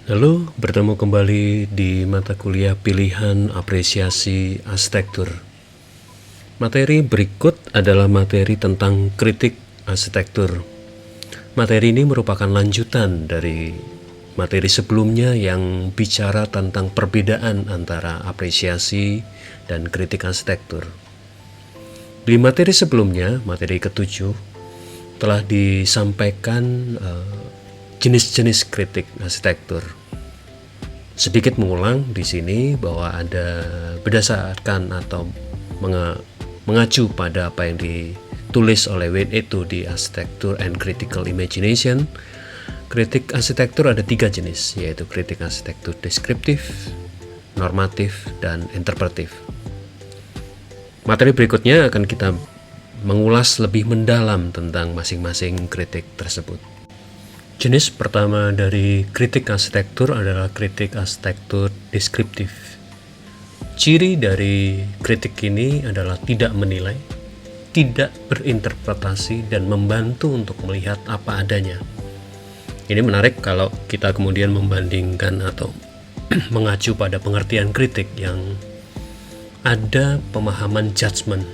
Lalu bertemu kembali di mata kuliah pilihan apresiasi arsitektur. Materi berikut adalah materi tentang kritik arsitektur. Materi ini merupakan lanjutan dari materi sebelumnya yang bicara tentang perbedaan antara apresiasi dan kritik arsitektur. Di materi sebelumnya, materi ketujuh, telah disampaikan jenis-jenis kritik arsitektur. Sedikit mengulang di sini bahwa ada berdasarkan atau mengacu pada apa yang ditulis oleh Wayne itu di Architecture and Critical Imagination. Kritik arsitektur ada 3 jenis, yaitu kritik arsitektur deskriptif, normatif, dan interpretif. Materi berikutnya akan kita mengulas lebih mendalam tentang masing-masing kritik tersebut. Jenis pertama dari kritik arsitektur adalah kritik arsitektur deskriptif. Ciri dari kritik ini adalah tidak menilai, tidak berinterpretasi, dan membantu untuk melihat apa adanya. Ini menarik kalau kita kemudian membandingkan atau mengacu pada pengertian kritik yang ada pemahaman judgment.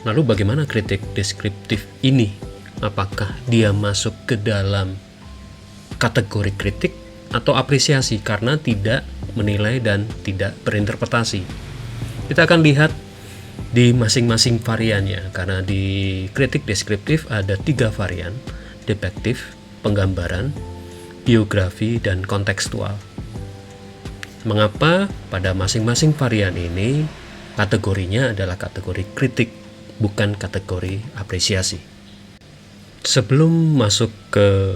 Lalu bagaimana kritik deskriptif ini? Apakah dia masuk ke dalam kategori kritik atau apresiasi karena tidak menilai dan tidak berinterpretasi? Kita akan lihat di masing-masing variannya, karena di kritik deskriptif ada 3 varian: depictive, penggambaran, biografi, dan kontekstual. Mengapa pada masing-masing varian ini kategorinya adalah kategori kritik, bukan kategori apresiasi? Sebelum masuk ke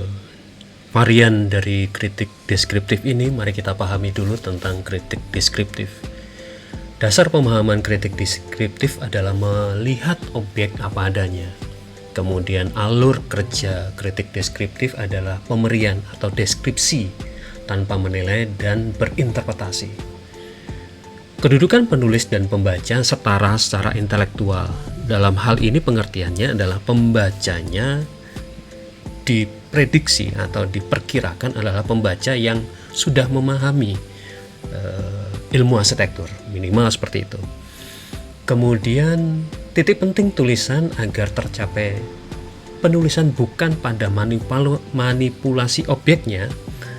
varian dari kritik deskriptif ini, mari kita pahami dulu tentang kritik deskriptif. Dasar pemahaman kritik deskriptif adalah melihat objek apa adanya. Kemudian alur kerja kritik deskriptif adalah pemberian atau deskripsi tanpa menilai dan berinterpretasi. Kedudukan penulis dan pembaca setara secara intelektual. Dalam hal ini pengertiannya adalah pembacanya diprediksi atau diperkirakan adalah pembaca yang sudah memahami ilmu arsitektur, minimal seperti itu. Kemudian titik penting tulisan agar tercapai penulisan bukan pada manipulasi objeknya,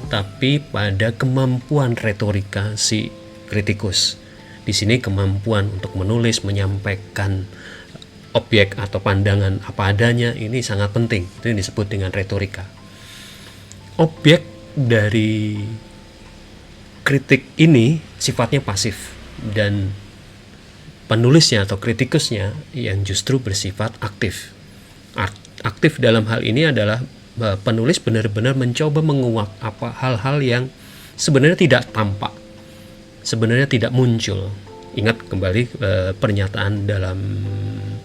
tapi pada kemampuan retorika si kritikus. Di sini kemampuan untuk menulis, menyampaikan objek atau pandangan apa adanya ini sangat penting. Itu yang disebut dengan retorika. Objek dari kritik ini sifatnya pasif, dan penulisnya atau kritikusnya yang justru bersifat aktif. Aktif dalam hal ini adalah penulis benar-benar mencoba menguak hal-hal yang sebenarnya tidak tampak, sebenarnya tidak muncul. Ingat kembali pernyataan dalam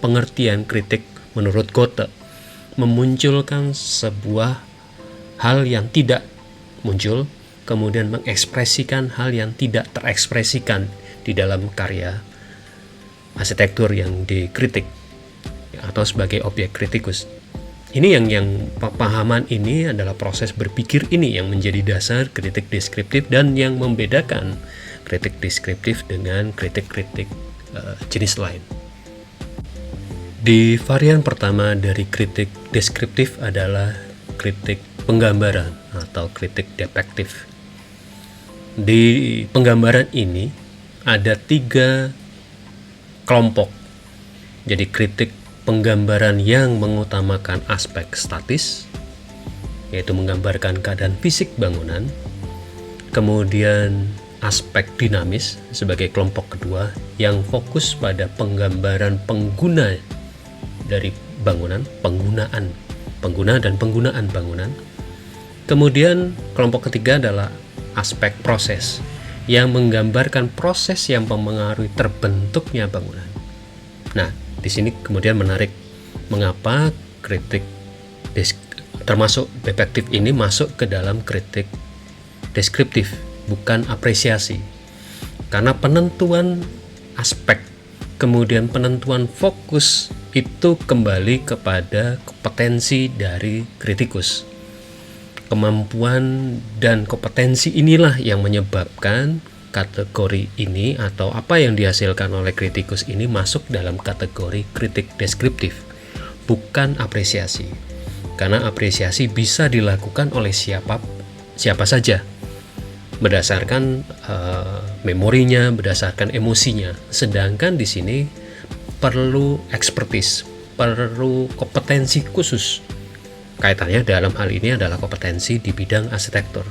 pengertian kritik menurut Goethe, memunculkan sebuah hal yang tidak muncul, kemudian mengekspresikan hal yang tidak terekspresikan di dalam karya arsitektur yang dikritik atau sebagai objek kritikus. Ini yang pemahaman ini adalah proses berpikir ini yang menjadi dasar kritik deskriptif dan yang membedakan kritik deskriptif dengan kritik-kritik jenis lain. Di varian pertama dari kritik deskriptif adalah kritik penggambaran atau kritik depictive. Di penggambaran ini ada 3 kelompok. Jadi kritik penggambaran yang mengutamakan aspek statis, yaitu menggambarkan keadaan fisik bangunan. Kemudian aspek dinamis sebagai kelompok kedua yang fokus pada penggambaran pengguna dari bangunan, pengguna dan penggunaan bangunan. Kemudian kelompok ketiga adalah aspek proses yang menggambarkan proses yang mempengaruhi terbentuknya bangunan. Nah, di sini kemudian menarik mengapa kritik termasuk depictive ini masuk ke dalam kritik deskriptif, bukan apresiasi. Karena penentuan aspek, kemudian penentuan fokus itu kembali kepada kompetensi dari kritikus. Kemampuan dan kompetensi inilah yang menyebabkan kategori ini atau apa yang dihasilkan oleh kritikus ini masuk dalam kategori kritik deskriptif, bukan apresiasi. Karena apresiasi bisa dilakukan oleh siapa saja berdasarkan memorinya, berdasarkan emosinya. Sedangkan di sini perlu expertise, perlu kompetensi khusus. Kaitannya dalam hal ini adalah kompetensi di bidang arsitektur,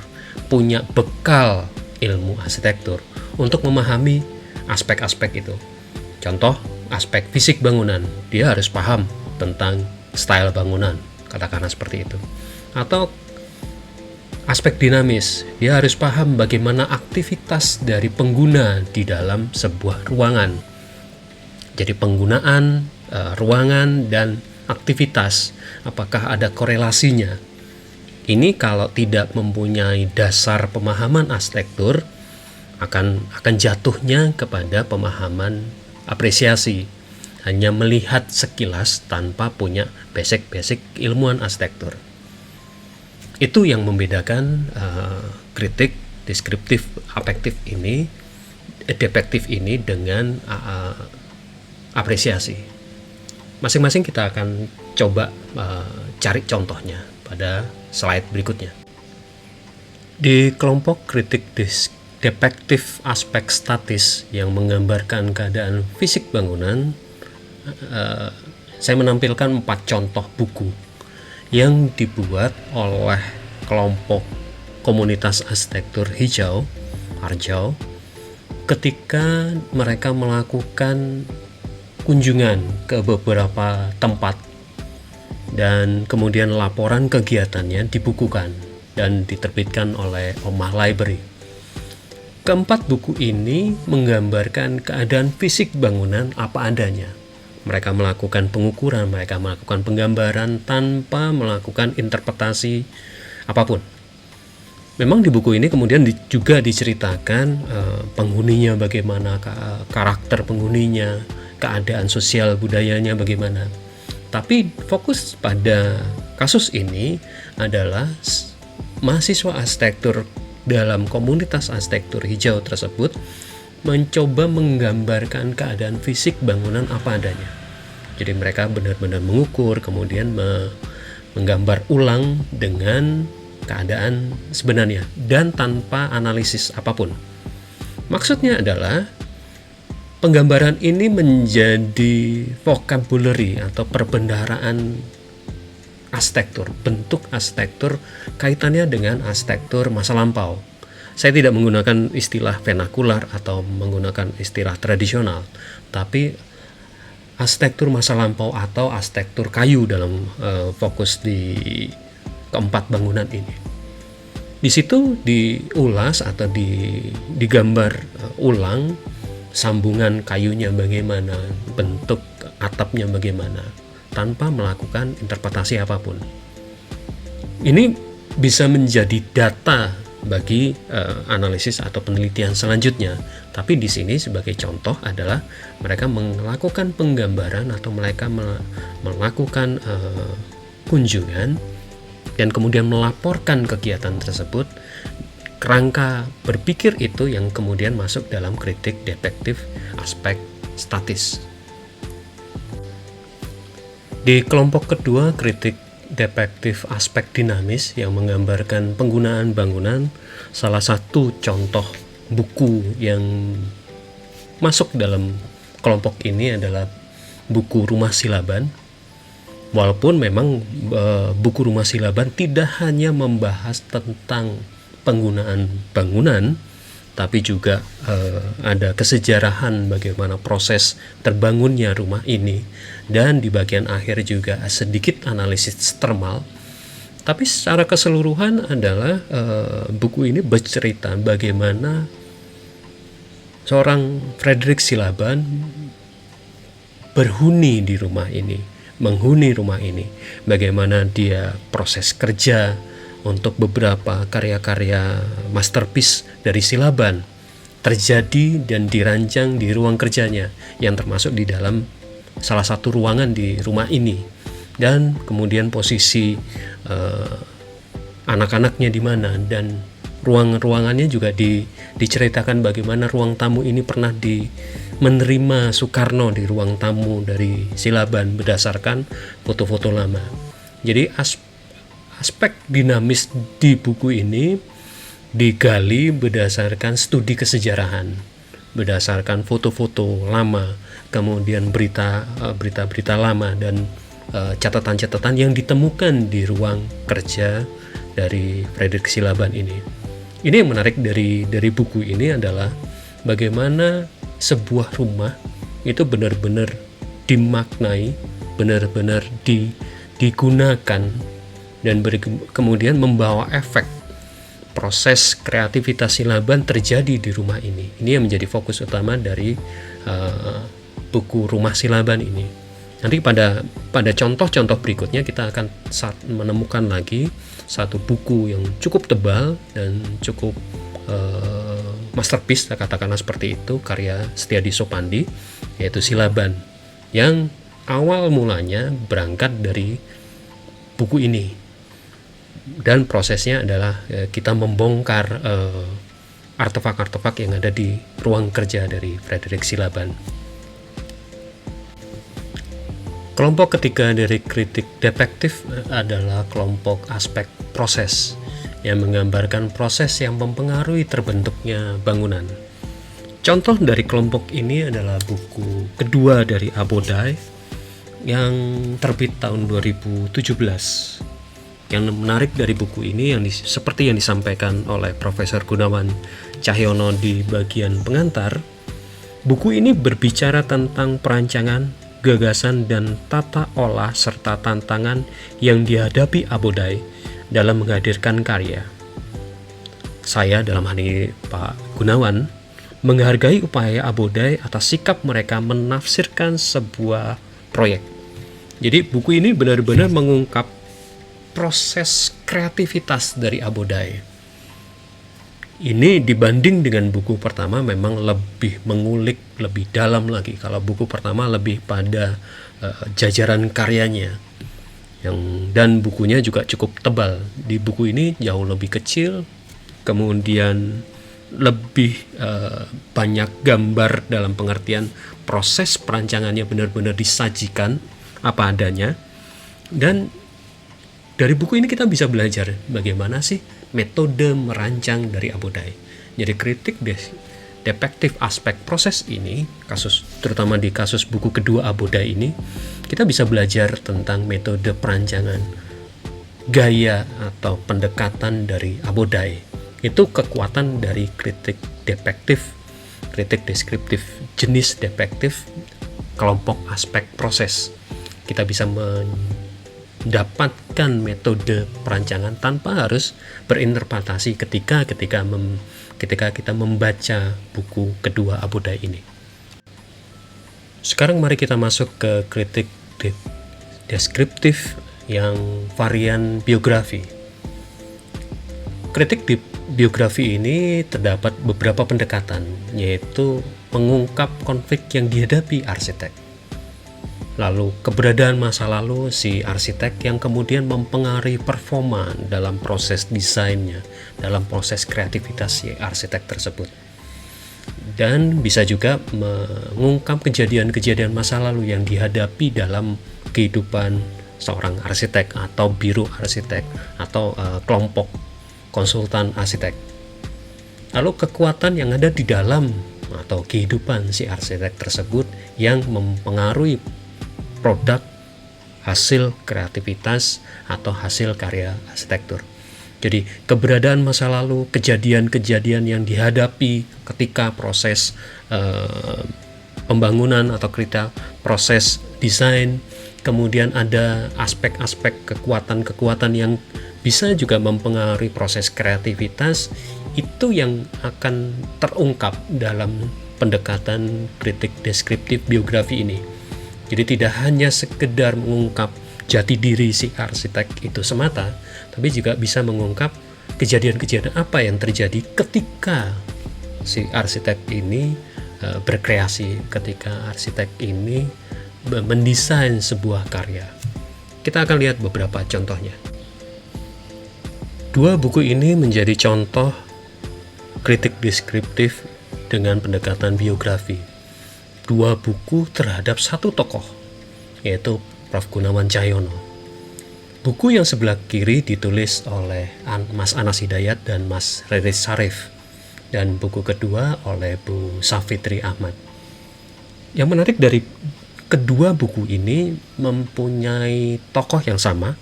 punya bekal ilmu arsitektur untuk memahami aspek-aspek itu. Contoh, aspek fisik bangunan, dia harus paham tentang style bangunan, katakanlah seperti itu. Atau aspek dinamis, dia harus paham bagaimana aktivitas dari pengguna di dalam sebuah ruangan. Jadi penggunaan ruangan dan aktivitas, apakah ada korelasinya? Ini kalau tidak mempunyai dasar pemahaman arsitektur akan jatuhnya kepada pemahaman apresiasi, hanya melihat sekilas tanpa punya basic ilmuwan arsitektur. Itu yang membedakan kritik deskriptif afektif ini, depektif ini dengan apresiasi. Masing-masing kita akan coba cari contohnya pada slide berikutnya. Di kelompok kritik depektif aspek statis yang menggambarkan keadaan fisik bangunan, saya menampilkan 4 contoh buku yang dibuat oleh kelompok komunitas arsitektur Harjau ketika mereka melakukan kunjungan ke beberapa tempat dan kemudian laporan kegiatannya dibukukan dan diterbitkan oleh Omah Library. Keempat buku ini menggambarkan keadaan fisik bangunan apa adanya. Mereka melakukan pengukuran, mereka melakukan penggambaran tanpa melakukan interpretasi apapun. Memang di buku ini kemudian juga diceritakan penghuninya bagaimana, karakter penghuninya, keadaan sosial budayanya bagaimana. Tapi fokus pada kasus ini adalah mahasiswa arsitektur dalam komunitas arsitektur hijau tersebut mencoba menggambarkan keadaan fisik bangunan apa adanya. Jadi mereka benar-benar mengukur, kemudian menggambar ulang dengan keadaan sebenarnya dan tanpa analisis apapun. Maksudnya adalah penggambaran ini menjadi vocabulary atau perbendaharaan arsitektur, bentuk arsitektur kaitannya dengan arsitektur masa lampau. Saya tidak menggunakan istilah vernakular atau menggunakan istilah tradisional, tapi arsitektur masa lampau atau arsitektur kayu dalam fokus di keempat bangunan ini. Di situ diulas atau digambar ulang sambungan kayunya bagaimana, bentuk atapnya bagaimana, tanpa melakukan interpretasi apapun. Ini bisa menjadi data bagi analisis atau penelitian selanjutnya. Tapi di sini sebagai contoh adalah mereka melakukan penggambaran atau mereka melakukan kunjungan dan kemudian melaporkan kegiatan tersebut. Kerangka berpikir itu yang kemudian masuk dalam kritik depektif aspek statis. Di kelompok kedua, kritik depektif aspek dinamis yang menggambarkan penggunaan bangunan, salah satu contoh buku yang masuk dalam kelompok ini adalah buku Rumah Silaban. Walaupun memang buku Rumah Silaban tidak hanya membahas tentang penggunaan bangunan, tapi juga ada kesejarahan bagaimana proses terbangunnya rumah ini, dan di bagian akhir juga sedikit analisis termal. Tapi secara keseluruhan adalah buku ini bercerita bagaimana seorang Frederick Silaban berhuni di rumah ini, menghuni rumah ini, bagaimana dia proses kerja untuk beberapa karya-karya masterpiece dari Silaban terjadi dan dirancang di ruang kerjanya yang termasuk di dalam salah satu ruangan di rumah ini. Dan kemudian posisi anak-anaknya di mana, dan ruangannya juga diceritakan bagaimana ruang tamu ini pernah menerima Soekarno di ruang tamu dari Silaban berdasarkan foto-foto lama. Jadi aspek dinamis di buku ini digali berdasarkan studi kesejarahan, berdasarkan foto-foto lama, kemudian berita-berita lama, dan catatan-catatan yang ditemukan di ruang kerja dari Frederick Silaban ini. Ini yang menarik dari buku ini adalah bagaimana sebuah rumah itu benar-benar dimaknai, benar-benar digunakan, dan kemudian membawa efek. Proses kreativitas Silaban terjadi di rumah ini. Ini yang menjadi fokus utama dari buku Rumah Silaban ini. Nanti pada contoh-contoh berikutnya kita akan menemukan lagi satu buku yang cukup tebal dan cukup masterpiece, katakanlah seperti itu, karya Setiadi Sopandi, yaitu Silaban, yang awal mulanya berangkat dari buku ini. Dan prosesnya adalah kita membongkar artefak-artefak yang ada di ruang kerja dari Frederick Silaban. Kelompok ketiga dari kritik detektif adalah kelompok aspek proses, yang menggambarkan proses yang mempengaruhi terbentuknya bangunan. Contoh dari kelompok ini adalah buku kedua dari Abodai yang terbit tahun 2017. Yang menarik dari buku ini, seperti yang disampaikan oleh Profesor Gunawan Cahyono di bagian pengantar, buku ini berbicara tentang perancangan, gagasan, dan tata olah serta tantangan yang dihadapi Abodai dalam menghadirkan karya. Saya, dalam hal ini Pak Gunawan, menghargai upaya Abodai atas sikap mereka menafsirkan sebuah proyek. Jadi buku ini benar-benar mengungkap proses kreativitas dari Abodai. Ini dibanding dengan buku pertama memang lebih mengulik lebih dalam lagi. Kalau buku pertama lebih pada jajaran karyanya, dan bukunya juga cukup tebal. Di buku ini jauh lebih kecil, kemudian lebih banyak gambar dalam pengertian proses perancangannya benar-benar disajikan apa adanya. Dan dari buku ini kita bisa belajar bagaimana sih metode merancang dari Abodai. Jadi kritik detektif aspek proses ini, terutama di kasus buku kedua Abodai ini, kita bisa belajar tentang metode perancangan, gaya atau pendekatan dari Abodai. Itu kekuatan dari kritik detektif, kritik deskriptif, jenis detektif, kelompok aspek proses. Kita bisa mendapatkan metode perancangan tanpa harus berinterpretasi ketika kita membaca buku kedua Abodai ini. Sekarang mari kita masuk ke kritik deskriptif yang varian biografi. Kritik di biografi ini terdapat beberapa pendekatan, yaitu mengungkap konflik yang dihadapi arsitek, lalu keberadaan masa lalu si arsitek yang kemudian mempengaruhi performa dalam proses desainnya, dalam proses kreativitas si arsitek tersebut. Dan bisa juga mengungkap kejadian-kejadian masa lalu yang dihadapi dalam kehidupan seorang arsitek atau biro arsitek atau kelompok konsultan arsitek. Lalu kekuatan yang ada di dalam atau kehidupan si arsitek tersebut yang mempengaruhi produk, hasil kreativitas atau hasil karya arsitektur. Jadi keberadaan masa lalu, kejadian-kejadian yang dihadapi ketika proses pembangunan atau proses desain, kemudian ada aspek-aspek kekuatan-kekuatan yang bisa juga mempengaruhi proses kreativitas, itu yang akan terungkap dalam pendekatan kritik deskriptif biografi ini. Jadi tidak hanya sekedar mengungkap jati diri si arsitek itu semata, tapi juga bisa mengungkap kejadian-kejadian apa yang terjadi ketika si arsitek ini berkreasi, ketika arsitek ini mendesain sebuah karya. Kita akan lihat beberapa contohnya. Dua buku ini menjadi contoh kritik deskriptif dengan pendekatan biografi. Dua buku terhadap satu tokoh, yaitu Prof. Gunawan Cahyono. Buku yang sebelah kiri ditulis oleh Mas Anas Hidayat dan Mas Riris Syarif, dan buku kedua oleh Bu Safitri Ahmad. Yang menarik dari kedua buku ini mempunyai tokoh yang sama,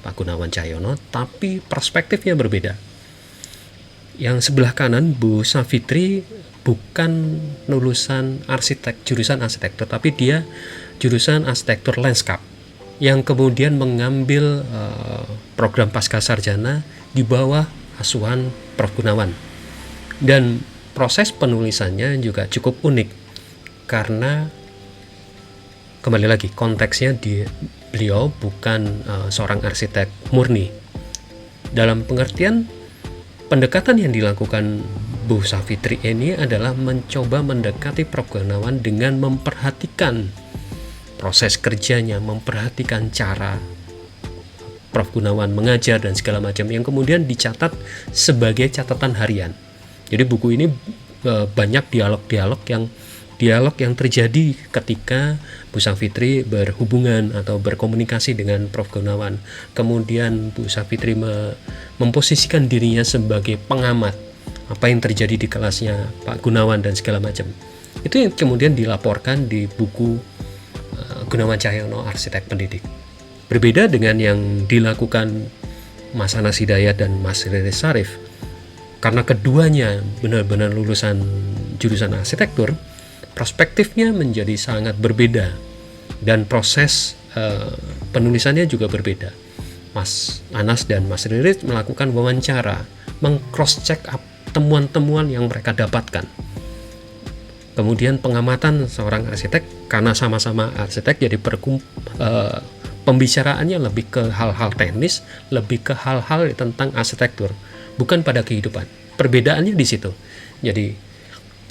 Pak Gunawan Cahyono, tapi perspektifnya berbeda. Yang sebelah kanan, Bu Safitri, bukan lulusan arsitek, jurusan arsitek, tetapi dia jurusan arsitektur landscape, yang kemudian mengambil program pasca sarjana di bawah asuhan Prof. Gunawan. Dan proses penulisannya juga cukup unik, karena kembali lagi konteksnya beliau bukan seorang arsitek murni. Dalam pengertian pendekatan yang dilakukan Bu Safitri ini adalah mencoba mendekati Prof. Gunawan dengan memperhatikan proses kerjanya, memperhatikan cara Prof. Gunawan mengajar dan segala macam, yang kemudian dicatat sebagai catatan harian. Jadi buku ini banyak dialog yang terjadi ketika Bu Safitri berhubungan atau berkomunikasi dengan Prof. Gunawan. Kemudian Bu Safitri memposisikan dirinya sebagai pengamat apa yang terjadi di kelasnya Pak Gunawan dan segala macam. Itu yang kemudian dilaporkan di buku Gunawan Cahyono, Arsitek Pendidik. Berbeda dengan yang dilakukan Mas Anas Hidayat dan Mas Riris Syarif. Karena keduanya benar-benar lulusan jurusan arsitektur, perspektifnya menjadi sangat berbeda, dan proses penulisannya juga berbeda. Mas Anas dan Mas Riris melakukan wawancara, meng-cross-check temuan-temuan yang mereka dapatkan. Kemudian pengamatan seorang arsitek, karena sama-sama arsitek, jadi pembicaraannya lebih ke hal-hal teknis, lebih ke hal-hal tentang arsitektur, bukan pada kehidupan. Perbedaannya di situ. Jadi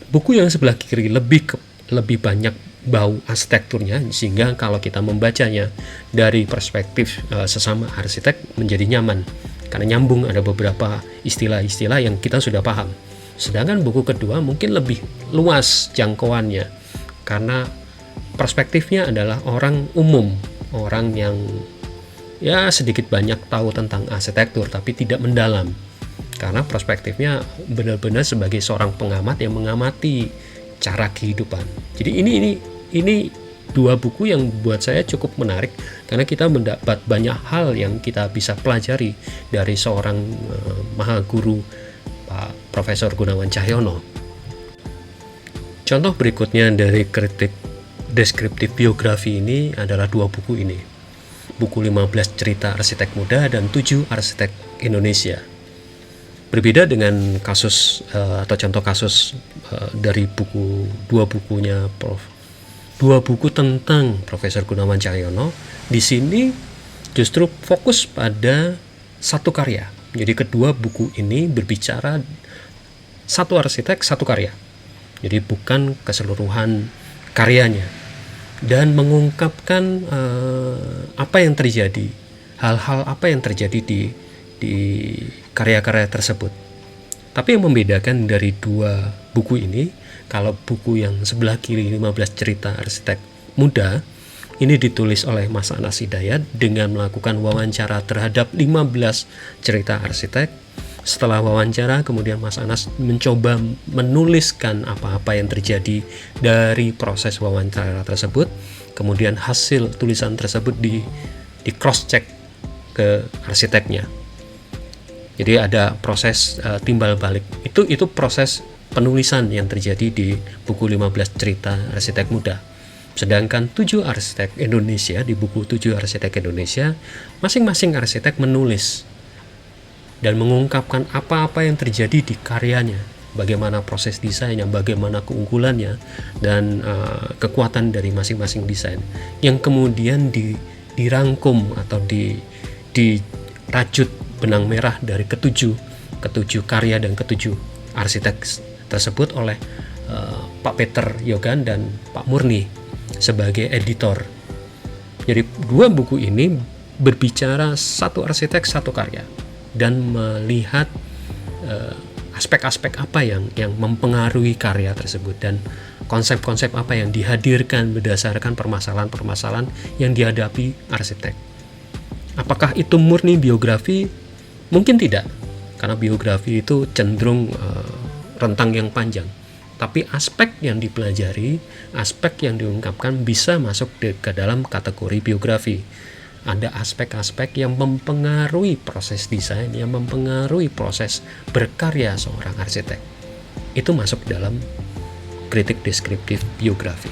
buku yang sebelah kiri lebih banyak bau arsitekturnya, sehingga kalau kita membacanya dari perspektif sesama arsitek menjadi nyaman, karena nyambung, ada beberapa istilah-istilah yang kita sudah paham. Sedangkan buku kedua mungkin lebih luas jangkauannya, karena perspektifnya adalah orang umum, orang yang ya sedikit banyak tahu tentang arsitektur tapi tidak mendalam, karena perspektifnya benar-benar sebagai seorang pengamat yang mengamati cara kehidupan. Jadi ini dua buku yang buat saya cukup menarik, karena kita mendapat banyak hal yang kita bisa pelajari dari seorang mahaguru, Pak Profesor Gunawan Cahyono. Contoh berikutnya dari kritik deskriptif biografi ini adalah dua buku ini. Buku 15 Cerita Arsitek Muda dan 7 Arsitek Indonesia. Berbeda dengan kasus atau contoh kasus dari dua bukunya dua buku tentang Profesor Gunawan Cahyono, di sini justru fokus pada satu karya. Jadi kedua buku ini berbicara satu arsitek, satu karya. Jadi bukan keseluruhan karyanya, dan mengungkapkan apa yang terjadi, hal-hal apa yang terjadi di karya-karya tersebut. Tapi yang membedakan dari dua buku ini, kalau buku yang sebelah kiri 15 Cerita Arsitek Muda, ini ditulis oleh Mas Anas Hidayat dengan melakukan wawancara terhadap 15 cerita arsitek. Setelah wawancara, kemudian Mas Anas mencoba menuliskan apa-apa yang terjadi dari proses wawancara tersebut. Kemudian hasil tulisan tersebut di cross-check ke arsiteknya. Jadi ada proses timbal balik. Itu proses penulisan yang terjadi di buku 15 Cerita Arsitek Muda. Sedangkan 7 Arsitek Indonesia, di buku 7 Arsitek Indonesia, masing-masing arsitek menulis dan mengungkapkan apa-apa yang terjadi di karyanya, bagaimana proses desainnya, bagaimana keunggulannya, dan kekuatan dari masing-masing desain, yang kemudian dirangkum atau dirajut benang merah dari ketujuh karya dan ketujuh arsitek tersebut oleh Pak Peter Yogan dan Pak Murni sebagai editor. Jadi dua buku ini berbicara satu arsitek, satu karya. dan melihat aspek-aspek apa yang mempengaruhi karya tersebut dan konsep-konsep apa yang dihadirkan berdasarkan permasalahan-permasalahan yang dihadapi arsitek. Apakah itu murni biografi? Mungkin tidak, karena biografi itu cenderung rentang yang panjang. Tapi aspek yang dipelajari, aspek yang diungkapkan bisa masuk ke dalam kategori biografi. Ada aspek-aspek yang mempengaruhi proses desain, yang mempengaruhi proses berkarya seorang arsitek. Itu masuk dalam kritik deskriptif biografi.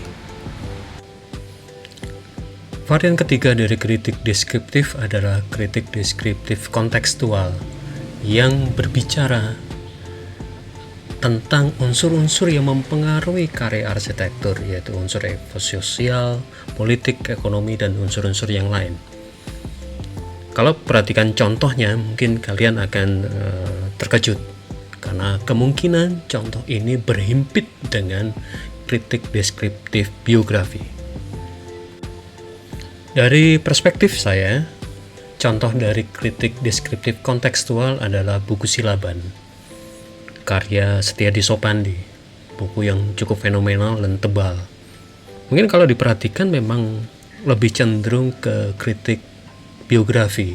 Varian ketiga dari kritik deskriptif adalah kritik deskriptif kontekstual yang berbicara tentang unsur-unsur yang mempengaruhi karya arsitektur, yaitu unsur sosial, politik, ekonomi, dan unsur-unsur yang lain. Kalau perhatikan contohnya, mungkin kalian akan terkejut karena kemungkinan contoh ini berhimpit dengan kritik deskriptif biografi. Dari perspektif saya, contoh dari kritik deskriptif kontekstual adalah buku Silaban, karya Setiadi Sopandi, buku yang cukup fenomenal dan tebal. Mungkin kalau diperhatikan memang lebih cenderung ke kritik biografi,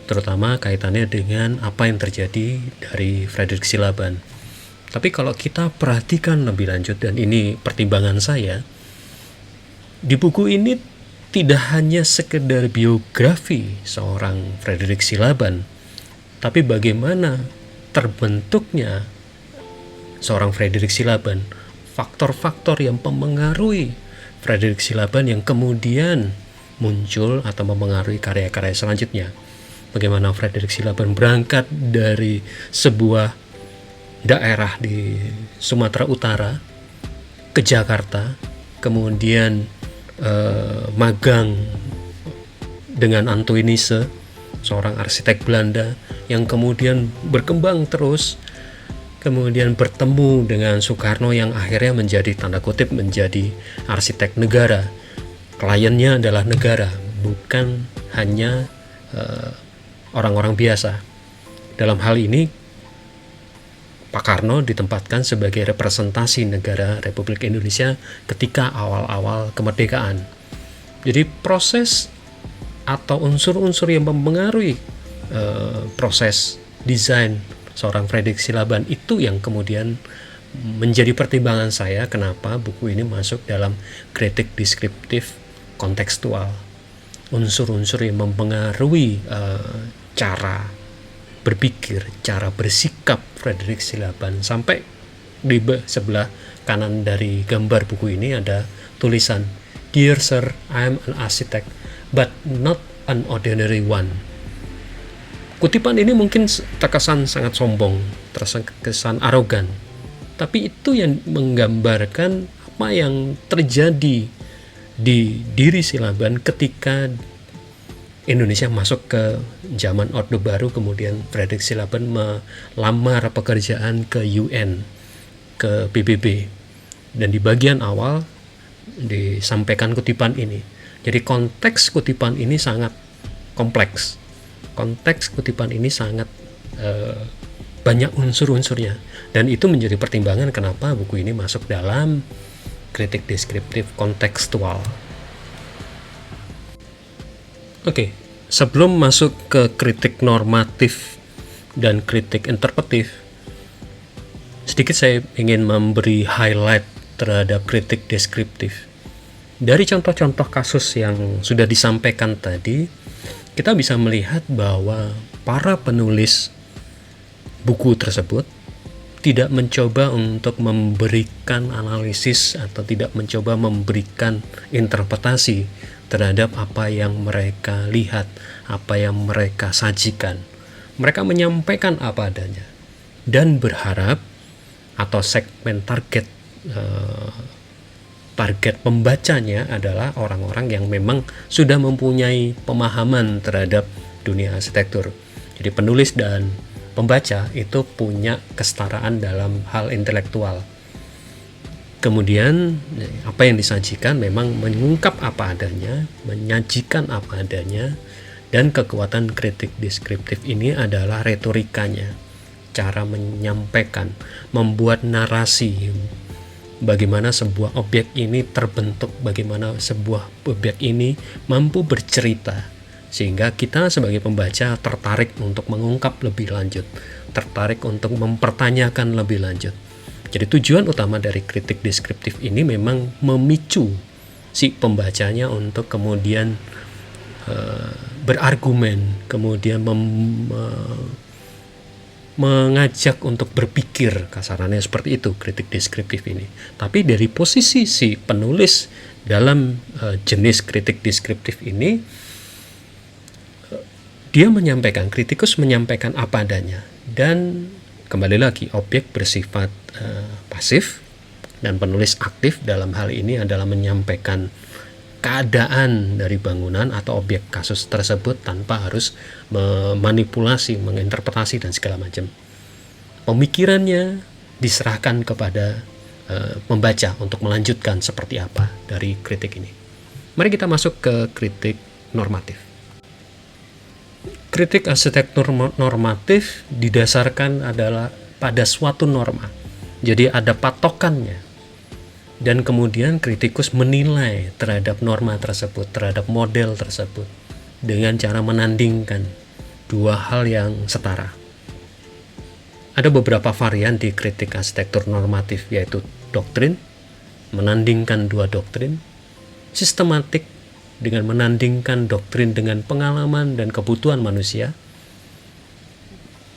terutama kaitannya dengan apa yang terjadi dari Frederick Silaban. Tapi kalau kita perhatikan lebih lanjut, dan ini pertimbangan saya, di buku ini tidak hanya sekedar biografi seorang Frederick Silaban, tapi bagaimana terbentuknya seorang Frederick Silaban, faktor-faktor yang mempengaruhi Frederick Silaban yang kemudian muncul atau mempengaruhi karya-karya selanjutnya. Bagaimana Frederick Silaban berangkat dari sebuah daerah di Sumatera Utara ke Jakarta, kemudian magang dengan Antoinisse, seorang arsitek Belanda yang kemudian berkembang terus, kemudian bertemu dengan Soekarno yang akhirnya menjadi, tanda kutip, menjadi arsitek negara. Kliennya adalah negara, bukan hanya orang-orang biasa. Dalam hal ini, Pak Karno ditempatkan sebagai representasi negara Republik Indonesia ketika awal-awal kemerdekaan. Jadi proses atau unsur-unsur yang mempengaruhi proses desain seorang Frederick Silaban itu yang kemudian menjadi pertimbangan saya kenapa buku ini masuk dalam kritik deskriptif kontekstual. Unsur-unsur yang mempengaruhi cara berpikir, cara bersikap Frederick Silaban. Sampai di sebelah kanan dari gambar buku ini ada tulisan, "Dear Sir, I am an architect, but not an ordinary one." Kutipan ini mungkin terkesan sangat sombong, terkesan arogan, tapi itu yang menggambarkan apa yang terjadi di diri Silaban ketika Indonesia masuk ke zaman Orde Baru. Kemudian Frederick Silaban melamar pekerjaan ke UN, ke PBB, dan di bagian awal disampaikan kutipan ini. Jadi konteks kutipan ini sangat kompleks. Konteks kutipan ini sangat banyak unsur-unsurnya, dan itu menjadi pertimbangan kenapa buku ini masuk dalam kritik deskriptif kontekstual. Oke, sebelum masuk ke kritik normatif dan kritik interpretif, sedikit saya ingin memberi highlight terhadap kritik deskriptif. Dari contoh-contoh kasus yang sudah disampaikan tadi, kita bisa melihat bahwa para penulis buku tersebut tidak mencoba untuk memberikan analisis atau tidak mencoba memberikan interpretasi terhadap apa yang mereka lihat, apa yang mereka sajikan. Mereka menyampaikan apa adanya dan berharap atau segmen target pembacanya adalah orang-orang yang memang sudah mempunyai pemahaman terhadap dunia arsitektur. Jadi penulis dan pembaca itu punya kesetaraan dalam hal intelektual. Kemudian apa yang disajikan memang mengungkap apa adanya, menyajikan apa adanya, Dan kekuatan kritik deskriptif ini adalah retorikanya, cara menyampaikan, membuat narasi, bagaimana sebuah objek ini terbentuk, bagaimana sebuah objek ini mampu bercerita, sehingga kita sebagai pembaca tertarik untuk mengungkap lebih lanjut, tertarik untuk mempertanyakan lebih lanjut. Jadi tujuan utama dari kritik deskriptif ini memang memicu si pembacanya untuk kemudian berargumen, kemudian mengajak untuk berpikir, kasarannya seperti itu kritik deskriptif ini. Tapi dari posisi si penulis dalam jenis kritik deskriptif ini, dia menyampaikan, kritikus menyampaikan apa adanya, dan kembali lagi objek bersifat pasif dan penulis aktif dalam hal ini adalah menyampaikan keadaan dari bangunan atau objek kasus tersebut tanpa harus memanipulasi, menginterpretasi dan segala macam. Pemikirannya diserahkan kepada pembaca untuk melanjutkan seperti apa dari kritik ini. Mari kita masuk ke kritik normatif. Kritik arsitektur normatif didasarkan adalah pada suatu norma. Jadi ada patokannya. Dan kemudian kritikus menilai terhadap norma tersebut, terhadap model tersebut, dengan cara menandingkan dua hal yang setara. Ada beberapa varian di kritik arsitektur normatif, yaitu doktrin, menandingkan dua doktrin, sistematik, dengan menandingkan doktrin dengan pengalaman dan kebutuhan manusia.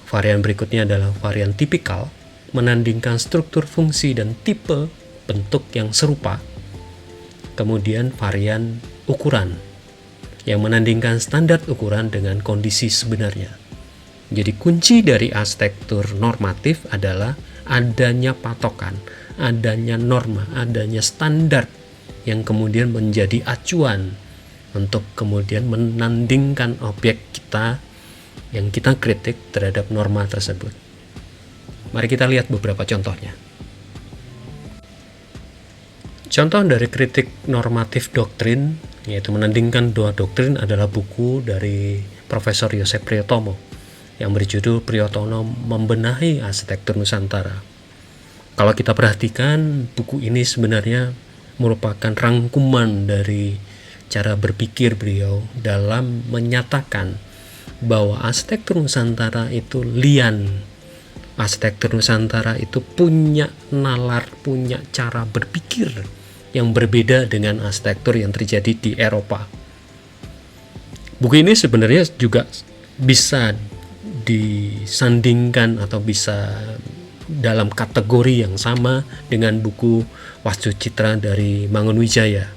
Varian berikutnya adalah varian tipikal, menandingkan struktur, fungsi, dan tipe bentuk yang serupa. Kemudian varian ukuran, yang menandingkan standar ukuran dengan kondisi sebenarnya. Jadi kunci dari arsitektur normatif adalah adanya patokan, adanya norma, adanya standar yang kemudian menjadi acuan untuk kemudian menandingkan objek kita yang kita kritik terhadap norma tersebut. Mari kita lihat beberapa contohnya. Contoh dari kritik normatif doktrin, yaitu menandingkan dua doktrin, adalah buku dari Profesor Yosef Priyotomo yang berjudul Priyotomo Membenahi Arsitektur Nusantara. Kalau kita perhatikan, buku ini sebenarnya merupakan rangkuman dari cara berpikir beliau dalam menyatakan bahwa arsitektur Nusantara itu lian. Arsitektur Nusantara itu punya nalar, punya cara berpikir yang berbeda dengan arsitektur yang terjadi di Eropa. Buku ini sebenarnya juga bisa disandingkan atau bisa dalam kategori yang sama dengan buku Wastu Citra dari Mangunwijaya.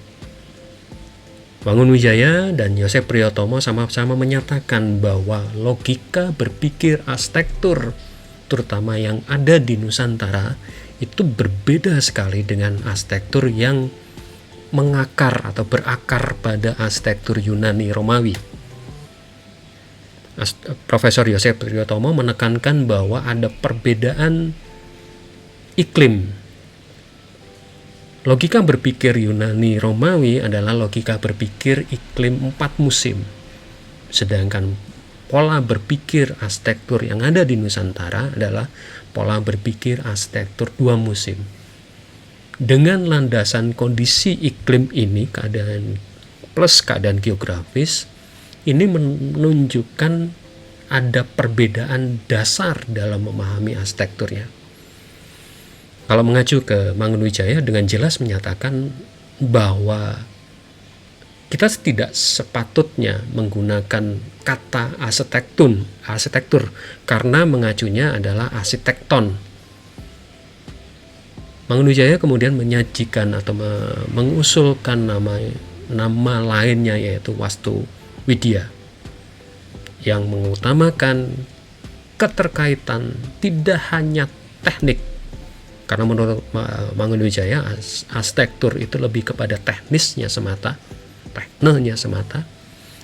Mangunwijaya dan Yosef Priyotomo sama-sama menyatakan bahwa logika berpikir arsitektur, terutama yang ada di Nusantara, itu berbeda sekali dengan arsitektur yang mengakar atau berakar pada arsitektur Yunani Romawi. Profesor Yosef Priyotomo menekankan bahwa ada perbedaan iklim. Logika berpikir Yunani Romawi adalah logika berpikir iklim 4 musim. Sedangkan pola berpikir arsitektur yang ada di Nusantara adalah pola berpikir arsitektur 2 musim. Dengan landasan kondisi iklim ini, keadaan plus keadaan geografis, ini menunjukkan ada perbedaan dasar dalam memahami arsitekturnya. Kalau mengacu ke Mangunwijaya, dengan jelas menyatakan bahwa kita tidak sepatutnya menggunakan kata arsitektur karena mengacunya adalah arsitekton. Mangunwijaya kemudian menyajikan atau mengusulkan nama lainnya, yaitu Wastu Widya, yang mengutamakan keterkaitan tidak hanya teknik. Karena menurut Mangunwijaya, arsitektur itu lebih kepada teknisnya semata, teknenya semata.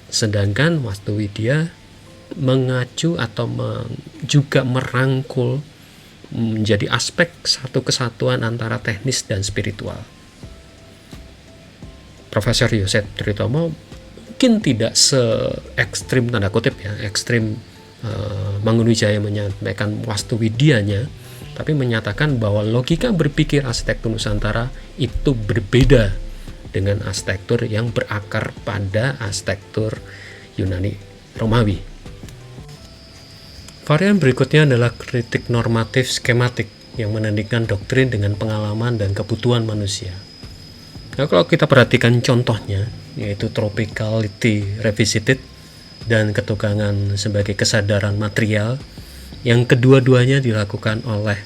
Sedangkan Wastu Widya mengacu atau juga merangkul menjadi aspek satu kesatuan antara teknis dan spiritual. Profesor Yosef Priyotomo mungkin tidak se ekstrim tanda kutip ya, ekstrim Mangunwijaya menyampaikan Wastuwidyanya, tapi menyatakan bahwa logika berpikir arsitektur Nusantara itu berbeda dengan arsitektur yang berakar pada arsitektur Yunani Romawi. Varian berikutnya adalah kritik normatif skematik yang menandingkan doktrin dengan pengalaman dan kebutuhan manusia. Nah, kalau kita perhatikan contohnya, yaitu tropicality revisited dan ketukangan sebagai kesadaran material, yang kedua-duanya dilakukan oleh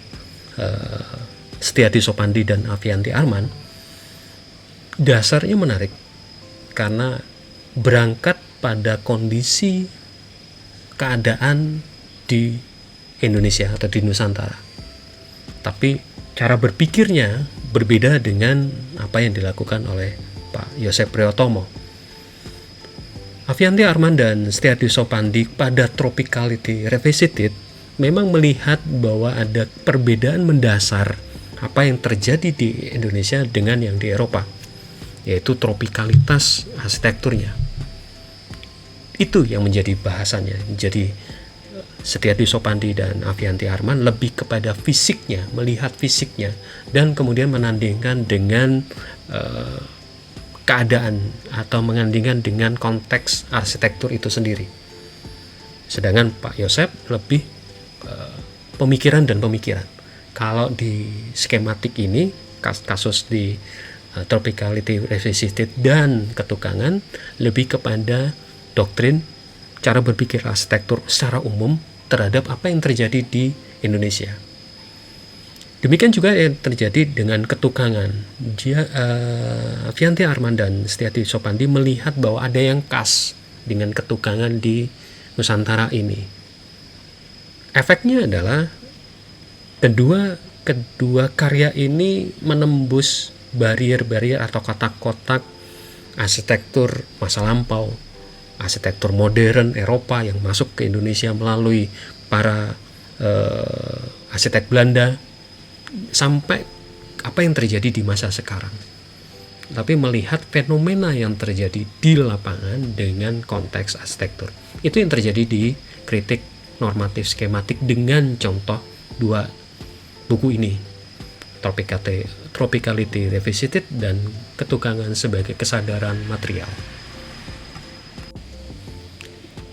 Setiadi Sopandi dan Avianti Arman, dasarnya menarik karena berangkat pada kondisi keadaan di Indonesia atau di Nusantara. Tapi cara berpikirnya berbeda dengan apa yang dilakukan oleh Pak Yosep Priyotomo. Avianti Arman dan Setiadi Sopandi pada Tropicality Revisited memang melihat bahwa ada perbedaan mendasar apa yang terjadi di Indonesia dengan yang di Eropa, yaitu tropikalitas arsitekturnya. Itu yang menjadi bahasannya. Jadi Setiadi Sopandi dan Avianti Arman lebih kepada fisiknya, melihat fisiknya, dan kemudian menandingkan dengan keadaan atau menandingkan dengan konteks arsitektur itu sendiri. Sedangkan Pak Yosep lebih pemikiran dan pemikiran. Kalau di skematik ini, kasus di Tropicality Revisited dan ketukangan, lebih kepada doktrin, cara berpikir arsitektur secara umum terhadap apa yang terjadi di Indonesia. Demikian juga yang terjadi dengan ketukangan. Avianti Arman dan Setiadi Sopandi melihat bahwa ada yang khas dengan ketukangan di Nusantara ini. Efeknya adalah kedua karya ini menembus barier-barier atau kotak-kotak arsitektur masa lampau, arsitektur modern Eropa yang masuk ke Indonesia melalui para arsitek Belanda, sampai apa yang terjadi di masa sekarang. Tapi melihat fenomena yang terjadi di lapangan dengan konteks arsitektur. Itu yang terjadi di kritik normatif skematik dengan contoh dua buku ini, Tropicality Revisited dan ketukangan sebagai kesadaran material.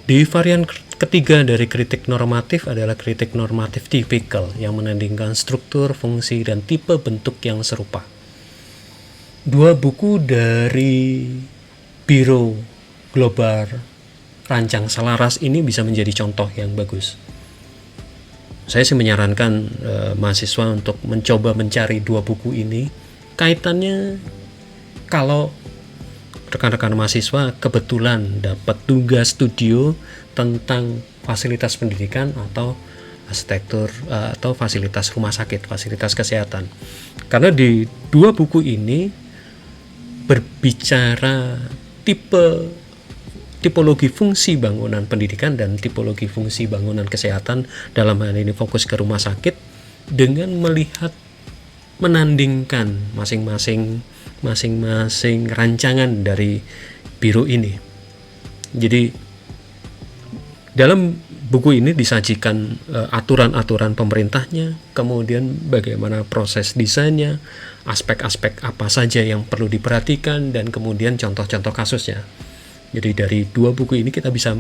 Di varian ketiga dari kritik normatif adalah kritik normatif tipikal yang menandingkan struktur, fungsi, dan tipe bentuk yang serupa. Dua buku dari Biro Global Rancang Selaras ini bisa menjadi contoh yang bagus. Saya sih menyarankan mahasiswa untuk mencoba mencari dua buku ini. Kaitannya, kalau rekan-rekan mahasiswa kebetulan dapat tugas studio tentang fasilitas pendidikan atau arsitektur atau fasilitas rumah sakit, fasilitas kesehatan. Karena di dua buku ini berbicara tipologi fungsi bangunan pendidikan dan tipologi fungsi bangunan kesehatan, dalam hal ini fokus ke rumah sakit, dengan melihat, menandingkan masing-masing rancangan dari biro ini. Jadi dalam buku ini disajikan aturan-aturan pemerintahnya, kemudian bagaimana proses desainnya, aspek-aspek apa saja yang perlu diperhatikan, dan kemudian contoh-contoh kasusnya. Jadi dari dua buku ini kita bisa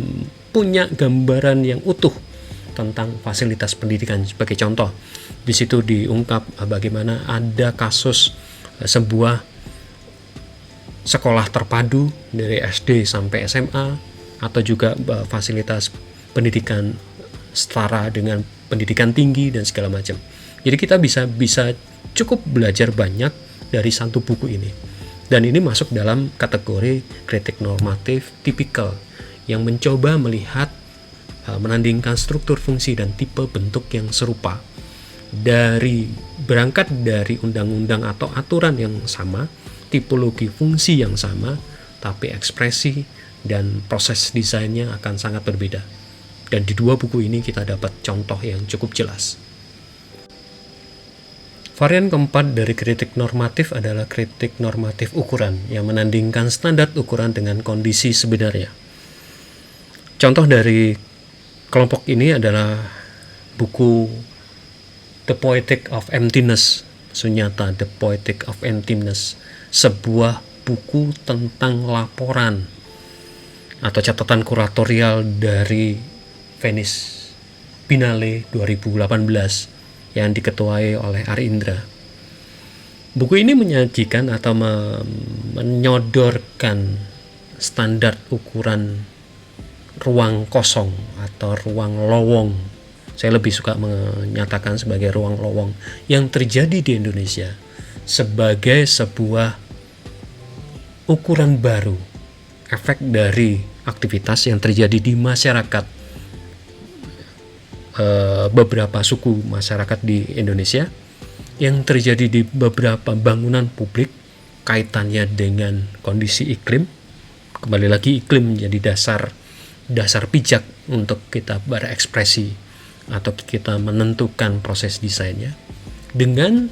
punya gambaran yang utuh tentang fasilitas pendidikan. Sebagai contoh, di situ diungkap bagaimana ada kasus sebuah sekolah terpadu dari SD sampai SMA, atau juga fasilitas pendidikan setara dengan pendidikan tinggi dan segala macam. Jadi kita bisa cukup belajar banyak dari satu buku ini. Dan ini masuk dalam kategori kritik normatif tipikal yang mencoba melihat, menandingkan struktur, fungsi, dan tipe bentuk yang serupa berangkat dari undang-undang atau aturan yang sama, tipologi fungsi yang sama, tapi ekspresi dan proses desainnya akan sangat berbeda. Dan di dua buku ini kita dapat contoh yang cukup jelas. Varian keempat dari kritik normatif adalah kritik normatif ukuran yang menandingkan standar ukuran dengan kondisi sebenarnya. Contoh dari kelompok ini adalah buku The Poetic of Emptiness, Sunyata The Poetic of Emptiness, sebuah buku tentang laporan atau catatan kuratorial dari Venice Biennale 2018 yang diketuai oleh Arindra. Buku ini menyajikan atau menyodorkan standar ukuran ruang kosong atau ruang lowong. Saya lebih suka menyatakan sebagai ruang lowong yang terjadi di Indonesia sebagai sebuah ukuran baru, efek dari aktivitas yang terjadi di masyarakat beberapa suku masyarakat di Indonesia, yang terjadi di beberapa bangunan publik, kaitannya dengan kondisi iklim. Kembali lagi, iklim menjadi dasar pijak untuk kita berekspresi atau kita menentukan proses desainnya dengan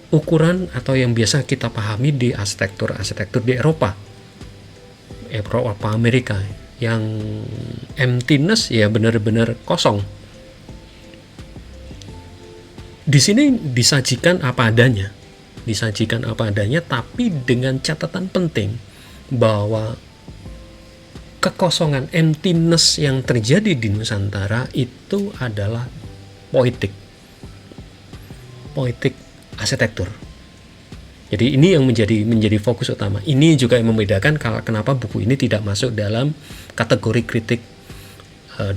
ukuran atau yang biasa kita pahami di arsitektur di Eropa Amerika, yang emptiness ya benar-benar kosong. Di sini disajikan apa adanya, tapi dengan catatan penting bahwa kekosongan, emptiness yang terjadi di Nusantara itu adalah poetik arsitektur. Jadi ini yang menjadi fokus utama. Ini juga yang membedakan kenapa buku ini tidak masuk dalam kategori kritik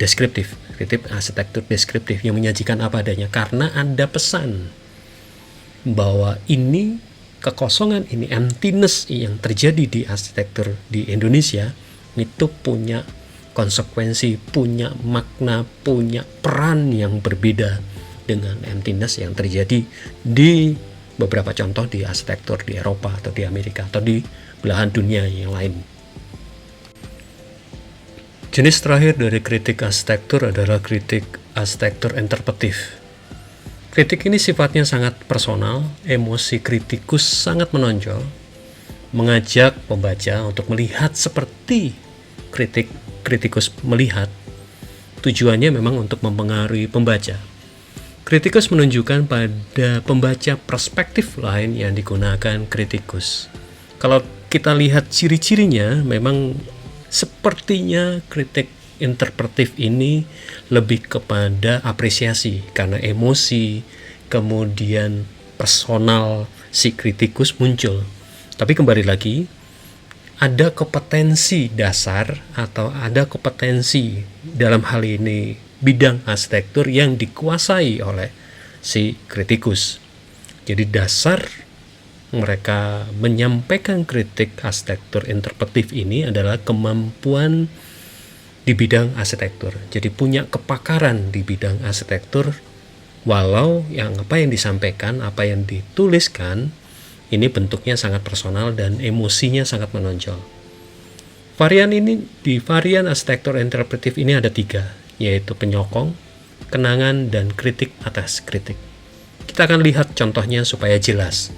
deskriptif, kritik arsitektur deskriptif yang menyajikan apa adanya, karena ada pesan bahwa ini kekosongan, ini emptiness yang terjadi di arsitektur di Indonesia itu punya konsekuensi, punya makna, punya peran yang berbeda dengan emptiness yang terjadi di beberapa contoh di arsitektur di Eropa atau di Amerika atau di belahan dunia yang lain. Jenis terakhir dari kritik arsitektur adalah kritik arsitektur interpretif. Kritik ini sifatnya sangat personal, emosi kritikus sangat menonjol, mengajak pembaca untuk melihat seperti kritikus melihat. Tujuannya memang untuk mempengaruhi pembaca. Kritikus menunjukkan pada pembaca perspektif lain yang digunakan kritikus. Kalau kita lihat ciri-cirinya, memang sepertinya kritik interpretif ini lebih kepada apresiasi karena emosi, kemudian personal si kritikus muncul. Tapi kembali lagi, ada kompetensi dasar atau ada kompetensi dalam hal ini bidang arsitektur yang dikuasai oleh si kritikus. Jadi dasar mereka menyampaikan kritik arsitektur interpretif ini adalah kemampuan di bidang arsitektur. Jadi punya kepakaran di bidang arsitektur, walau apa yang disampaikan, apa yang dituliskan ini bentuknya sangat personal dan emosinya sangat menonjol. Di varian arsitektur interpretif ini ada 3, yaitu penyokong, kenangan, dan kritik atas kritik. Kita akan lihat contohnya supaya jelas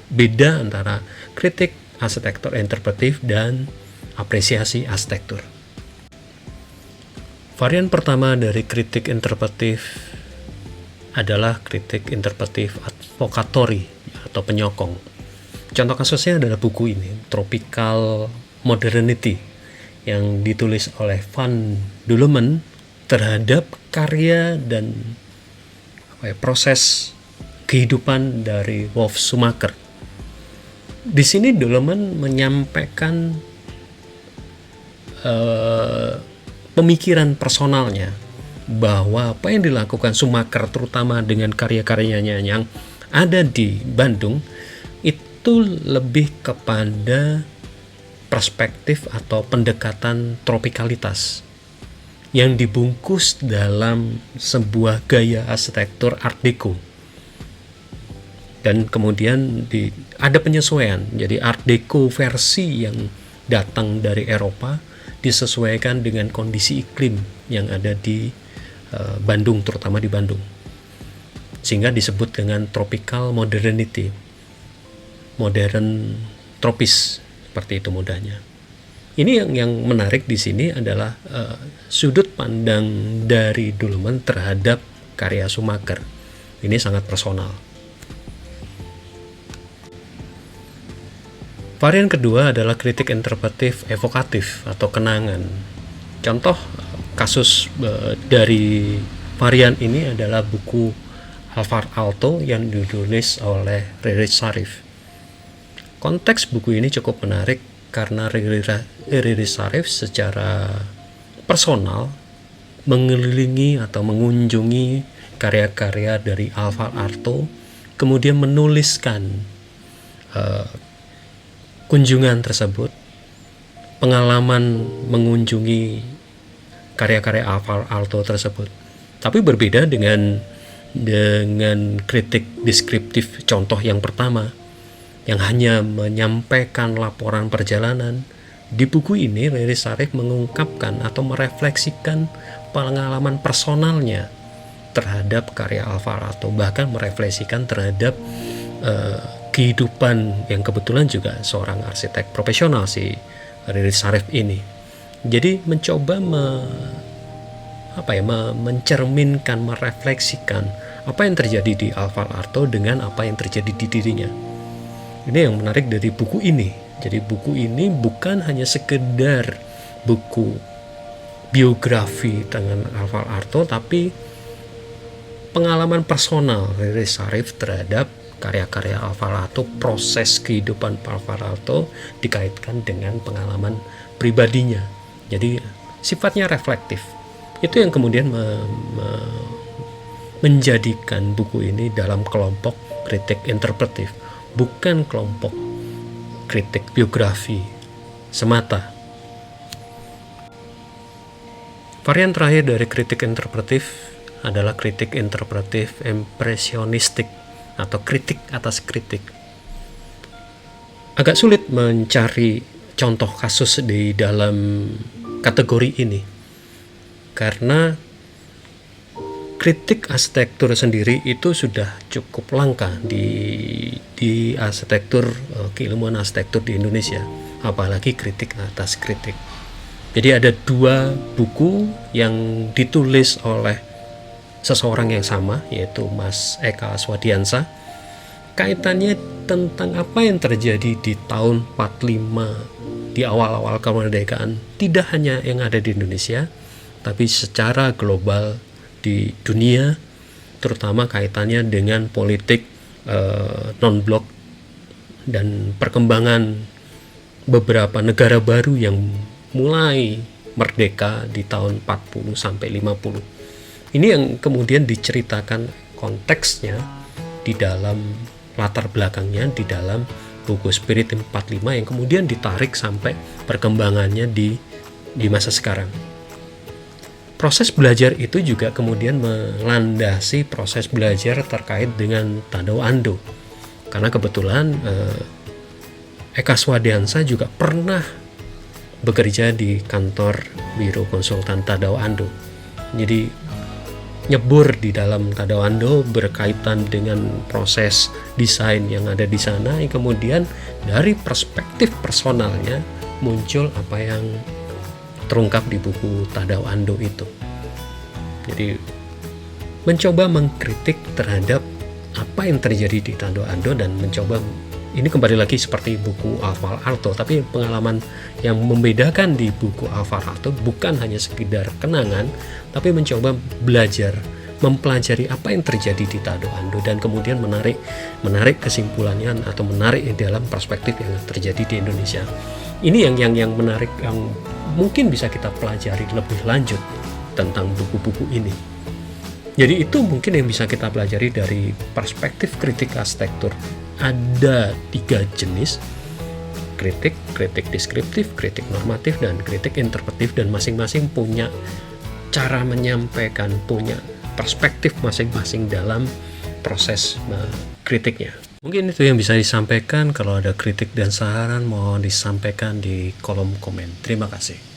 beda antara kritik arsitektur interpretif dan apresiasi arsitektur. Varian pertama dari kritik interpretif adalah kritik interpretif advokatory atau penyokong. Contoh kasusnya adalah buku ini, Tropical Modernity, yang ditulis oleh Van Dulleman terhadap karya dan proses kehidupan dari Wolf Schumacher. Di sini Dulleman menyampaikan pemikiran personalnya bahwa apa yang dilakukan Schumacher terutama dengan karya-karyanya yang ada di Bandung itu lebih kepada perspektif atau pendekatan tropikalitas yang dibungkus dalam sebuah gaya arsitektur Art Deco. Dan kemudian ada penyesuaian, jadi Art Deco versi yang datang dari Eropa disesuaikan dengan kondisi iklim yang ada di Bandung, terutama di Bandung. sehingga disebut dengan tropical modernity, modern tropis, seperti itu mudahnya. Ini yang menarik di sini adalah sudut pandang dari Dulman terhadap karya Schumacher. Ini sangat personal. Varian kedua adalah kritik interpretif evokatif atau kenangan. Contoh kasus dari varian ini adalah buku Alvar Aalto yang ditulis oleh Ririn Syarif. Konteks buku ini cukup menarik karena Ririn Syarif secara personal mengelilingi atau mengunjungi karya-karya dari Alvar Aalto, kemudian menuliskan kunjungan tersebut, pengalaman mengunjungi karya-karya Alvar Aalto tersebut. Tapi berbeda dengan kritik deskriptif contoh yang pertama, yang hanya menyampaikan laporan perjalanan. Di buku ini Ririn Syarif mengungkapkan atau merefleksikan pengalaman personalnya terhadap karya Alvar Aalto, bahkan merefleksikan terhadap kehidupan yang kebetulan juga seorang arsitek profesional si Ririn Syarif ini. Jadi mencoba mencerminkan, merefleksikan apa yang terjadi di Alvar Aalto dengan apa yang terjadi di dirinya. Ini yang menarik dari buku ini. Jadi buku ini bukan hanya sekedar buku biografi dengan Alvar Aalto, tapi pengalaman personal Ririn Syarif terhadap karya-karya Alvar Aalto, proses kehidupan Alvar Aalto dikaitkan dengan pengalaman pribadinya. Jadi sifatnya reflektif. Itu yang kemudian menjadikan buku ini dalam kelompok kritik interpretif, bukan kelompok kritik biografi semata. Varian terakhir dari kritik interpretif adalah kritik interpretif impresionistik atau kritik atas kritik. Agak sulit mencari contoh kasus di dalam kategori ini karena kritik arsitektur sendiri itu sudah cukup langka di arsitektur, keilmuan arsitektur di Indonesia, apalagi kritik atas kritik. Jadi ada dua buku yang ditulis oleh seseorang yang sama, yaitu Mas Eka Swadiansa. Kaitannya tentang apa yang terjadi di tahun 45, di awal-awal kemerdekaan, tidak hanya yang ada di Indonesia, tapi secara global di dunia, terutama kaitannya dengan politik non-blok dan perkembangan beberapa negara baru yang mulai merdeka di tahun 40 sampai 50. Ini yang kemudian diceritakan konteksnya di dalam latar belakangnya di dalam buku Spirit 45 yang kemudian ditarik sampai perkembangannya di masa sekarang. Proses belajar itu juga kemudian melandasi proses belajar terkait dengan Tadao Ando. Karena kebetulan Eka Swadiansa juga pernah bekerja di kantor biro konsultan Tadao Ando. Jadi nyebur di dalam Tadao Ando berkaitan dengan proses desain yang ada di sana, yang kemudian dari perspektif personalnya muncul apa yang terungkap di buku Tadao Ando itu. Jadi mencoba mengkritik terhadap apa yang terjadi di Tadao Ando dan mencoba, ini kembali lagi seperti buku Alvar Aalto, tapi pengalaman yang membedakan di buku Alvar Aalto bukan hanya sekedar kenangan, tapi mencoba belajar, mempelajari apa yang terjadi di Tadao Ando dan kemudian menarik kesimpulannya atau menarik dalam perspektif yang terjadi di Indonesia. Ini yang menarik, yang mungkin bisa kita pelajari lebih lanjut tentang buku-buku ini. Jadi itu mungkin yang bisa kita pelajari dari perspektif kritik arsitektur. Ada 3 jenis kritik deskriptif, kritik normatif, dan kritik interpretif, dan masing-masing punya cara menyampaikan, punya perspektif masing-masing dalam proses kritiknya. Mungkin itu yang bisa disampaikan. Kalau ada kritik dan saran mohon disampaikan di kolom komen. Terima kasih.